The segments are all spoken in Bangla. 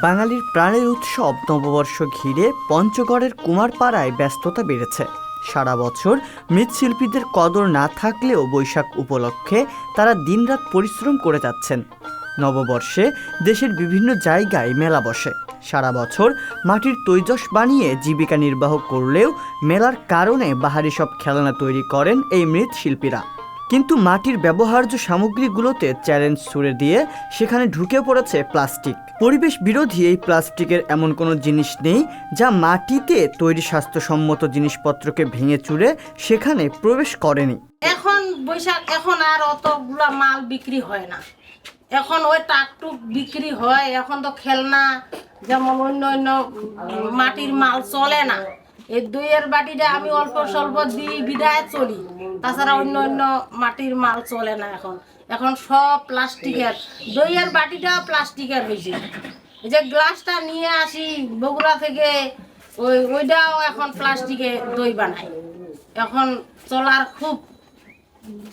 বাঙালির প্রাণের উৎসব নববর্ষ ঘিরে পঞ্চগড়ের কুমারপাড়ায় ব্যস্ততা বেড়েছে। সারা বছর মৃৎশিল্পীদের কদর না থাকলেও বৈশাখ উপলক্ষে তারা দিনরাত পরিশ্রম করে যাচ্ছেন। নববর্ষে দেশের বিভিন্ন জায়গায় মেলা বসে। সারা বছর মাটির তৈজস বানিয়ে জীবিকা নির্বাহ করলেও মেলার কারণে বাহারি সব খেলনা তৈরি করেন এই মৃৎশিল্পীরা। কিন্তু মাটির ব্যবহার্য সামগ্রীগুলোতে চ্যালেঞ্জ ছুড়ে দিয়ে সেখানে ঢুকে পড়েছে প্লাস্টিক। পরিবেশ বিরোধী এই প্লাস্টিকের এমন কোনো জিনিস নেই যা মাটিতে তৈরি স্বাস্থ্যসম্মত জিনিসপত্রকে ভেঙে চুরে সেখানে প্রবেশ করেনি। এখন বৈশাখ এখন আর অতগুলা মাল বিক্রি হয় না, এখন ওই টাকটুক বিক্রি হয়। এখন তো খেলনা যেমন অন্য অন্য মাটির মাল চলে না। এই দইয়ের বাটিটা আমি অল্প স্বল্প দিই বিদায় চলি, তাছাড়া অন্য অন্য মাটির মাল চলে না। এখন সব প্লাস্টিকের। দইয়ের বাটিটাও প্লাস্টিকের হয়েছে। এই যে গ্লাসটা নিয়ে আসি বগুড়া থেকে, ওইটাও এখন প্লাস্টিকে দই বানায়। এখন চলার খুব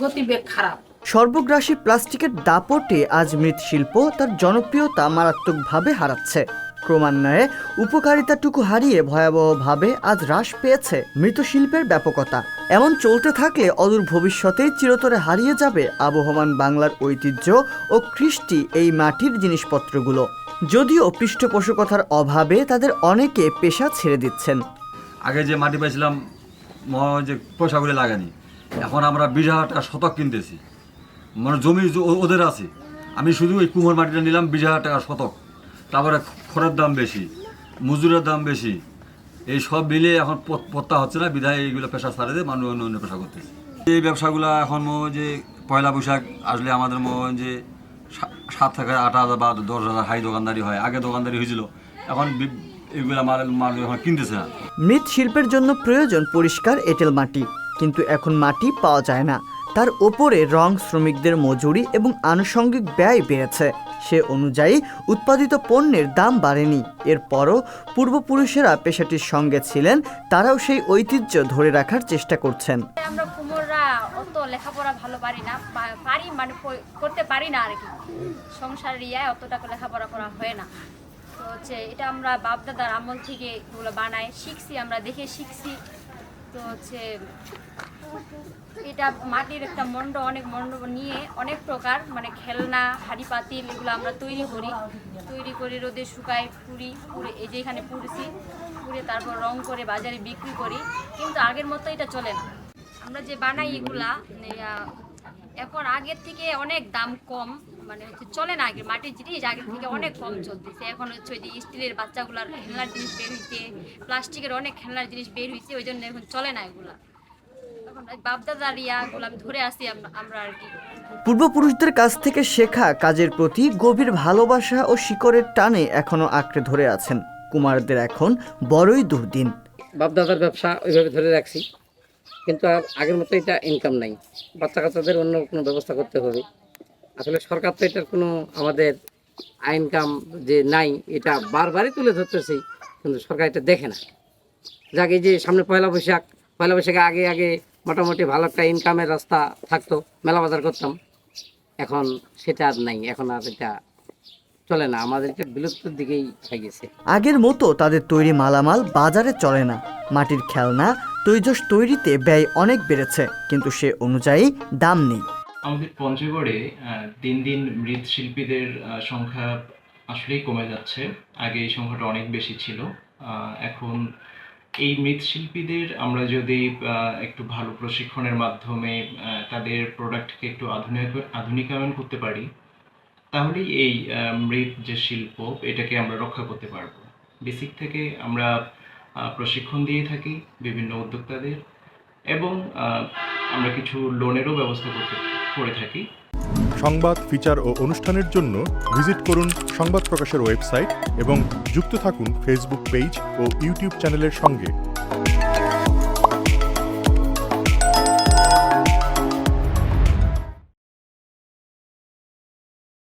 গতিবেগ খারাপ। সর্বগ্রাসী প্লাস্টিকের দাপটে আজ মৃৎশিল্প তার জনপ্রিয়তা মারাত্মকভাবে হারাচ্ছে। ক্রমান্বয়ে উপকারিতাটুকু হারিয়ে ভয়াবহভাবে আজ হ্রাস পেয়েছে মৃৎশিল্পের ব্যাপকতা। এমন চলতে থাকলে অদূর ভবিষ্যতেই চিরতরে হারিয়ে যাবে আবহমান বাংলার ঐতিহ্য ও কৃষ্টি এই মাটির জিনিসপত্রগুলো। যদিও পৃষ্ঠপোষকতার অভাবে তাদের অনেকে পেশা ছেড়ে দিচ্ছেন। আগে যে মাটি পাইছিলাম যে পয়সাগুলো লাগানি, এখন আমরা 20,000 টাকা শতক কিনতেছি। মানে জমি ওদের আছে, আমি শুধু ওই কুমোর মাটিটা নিলাম 20,000 টাকা শতক। তারপরে খড়ের দাম বেশি, মজুরের দাম বেশি, এই সব মিলে এখন পত্তা হচ্ছে না। বিধায় এইগুলো পেশা ছাড়ে দিয়ে মানুষ অন্য অন্য পেশা করতেছে। এই ব্যবসাগুলো এখন যে পয়লা বৈশাখ আসলে আমাদের যে 7 থেকে 8,000 বা 10,000 হাই দোকানদারি হয়। আগে দোকানদারি হয়েছিল, এখন এইগুলা মাল এখন কিনতেছে না। মৃৎশিল্পের জন্য প্রয়োজন পরিষ্কার এঁটেল মাটি, কিন্তু এখন মাটি পাওয়া যায় না। তার ওপরে রং, শ্রমিকদের মজুরি এবং আনুষঙ্গিক ব্যয় বেড়েছে। সে অনুযায়ী উৎপাদিত পণ্যের দাম বাড়েনি। এরপরও পূর্বপুরুষেরা পেশাটির সঙ্গে ছিলেন, তারাও সেই ঐতিহ্য ধরে রাখার চেষ্টা করছেন। আমরা কুমোররা অত লেখাপড়া ভালো পারি না, মানে করতে পারি না আর কি। সংসারের অতটা লেখাপড়া করা হয় না। তো এটা আমরা বাপদাদার আমল থেকে এগুলো বানাই শিখছি, আমরা দেখে শিখছি। তো এটা মাটির একটা অনেক মণ্ড নিয়ে অনেক প্রকার মানে খেলনা, হাঁড়ি পাতিল এগুলো আমরা তৈরি করি রোদে শুকাই, পুড়ে এই যে এখানে পুড়ে তারপর রং করে বাজারে বিক্রি করি। কিন্তু আগের মতো এটা চলে না। আমরা যে বানাই এগুলা এখন আগের থেকে অনেক দাম কম, মানে চলে না। আগে মাটির জিনিস আগের থেকে অনেক কম চলতেছে। এখন ওই যে স্টিলের বাচ্চাগুলার খেলনার জিনিস বের হয়েছে, প্লাস্টিকের অনেক খেলনার জিনিস বের হয়েছে, ওই জন্য এখন চলে না এগুলা। এখন বাপদাদার এগুলো আমি ধরে আসি আমরা আর কি। পূর্বপুরুষদের কাছ থেকে শেখা কাজের প্রতি গভীর ভালোবাসা ও শিকড়ের টানে এখনো আঁকড়ে ধরে আছেন কুমারদের এখন বড়ই দুর্দিন। বাপদাদার ব্যবসা ওইভাবে ধরে রাখছি, কিন্তু আর আগের মতো এটা ইনকাম নাই। বাচ্চা কাচ্চাদের অন্য কোনো ব্যবস্থা করতে হবে। আসলে সরকার তো এটার কোনো আমাদের ইনকাম যে নাই এটা বারবারই তুলে ধরতেছি, কিন্তু সরকার এটা দেখে না। যাকে যে সামনে পয়লা বৈশাখে আগে মোটামুটি ভালো একটা ইনকামের রাস্তা থাকতো, মেলা বাজার করতাম। এখন সেটা আর নাই, এখন আর এটা চলে না। আমাদের এটা বিলুপ্তির দিকেই গেছে। আগের মতো তাদের তৈরি মালামাল বাজারে চলে না। মাটির খেলনা, তৈজস তৈরিতে ব্যয় অনেক বেড়েছে, কিন্তু সে অনুযায়ী দাম নেই। আমাদের পঞ্চগড়ে দিন দিন মৃৎশিল্পীদের সংখ্যা আসলেই কমে যাচ্ছে। আগে এই সংখ্যাটা অনেক বেশি ছিল। এখন এই মৃৎশিল্পীদের আমরা যদি একটু ভালো প্রশিক্ষণের মাধ্যমে তাদের প্রোডাক্টকে একটু আধুনিকায়ন করতে পারি, তাহলেই এই মৃৎ যে শিল্প এটাকে আমরা রক্ষা করতে পারবো। বেসিক থেকে আমরা প্রশিক্ষণ দিয়ে থাকি বিভিন্ন উদ্যোক্তাদের, এবং আমরা কিছু লোনেরও ব্যবস্থা করে থাকি। সংবাদ, ফিচার ও অনুষ্ঠানের জন্য ভিজিট করুন সংবাদ প্রকাশের ওয়েবসাইট এবং যুক্ত থাকুন ফেসবুক পেজ ও ইউটিউব চ্যানেলের সঙ্গে।